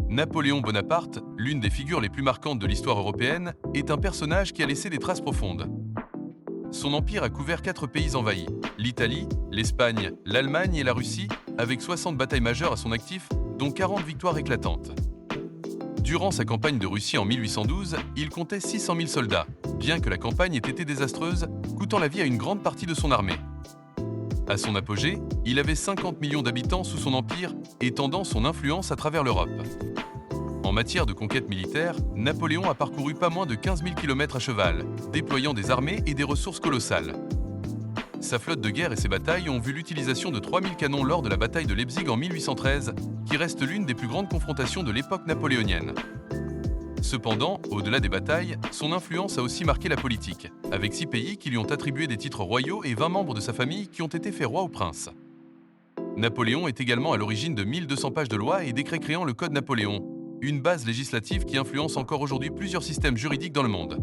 Napoléon Bonaparte, l'une des figures les plus marquantes de l'histoire européenne, est un personnage qui a laissé des traces profondes. Son empire a couvert 4 pays envahis, l'Italie, l'Espagne, l'Allemagne et la Russie, avec 60 batailles majeures à son actif, dont 40 victoires éclatantes. Durant sa campagne de Russie en 1812, il comptait 600 000 soldats, bien que la campagne ait été désastreuse, coûtant la vie à une grande partie de son armée. À son apogée, il avait 50 millions d'habitants sous son empire, étendant son influence à travers l'Europe. En matière de conquête militaire, Napoléon a parcouru pas moins de 15 000 km à cheval, déployant des armées et des ressources colossales. Sa flotte de guerre et ses batailles ont vu l'utilisation de 3000 canons lors de la bataille de Leipzig en 1813, qui reste l'une des plus grandes confrontations de l'époque napoléonienne. Cependant, au-delà des batailles, son influence a aussi marqué la politique, avec 6 pays qui lui ont attribué des titres royaux et 20 membres de sa famille qui ont été faits rois ou princes. Napoléon est également à l'origine de 1200 pages de lois et décrets créant le Code Napoléon, une base législative qui influence encore aujourd'hui plusieurs systèmes juridiques dans le monde.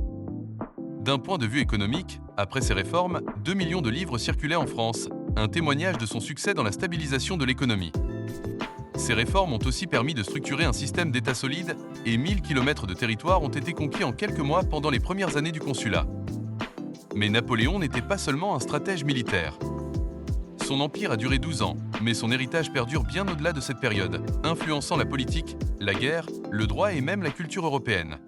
D'un point de vue économique, après ces réformes, 2 millions de livres circulaient en France, un témoignage de son succès dans la stabilisation de l'économie. Ces réformes ont aussi permis de structurer un système d'État solide et 1000 km de territoire ont été conquis en quelques mois pendant les premières années du consulat. Mais Napoléon n'était pas seulement un stratège militaire. Son empire a duré 12 ans, mais son héritage perdure bien au-delà de cette période, influençant la politique, la guerre, le droit et même la culture européenne.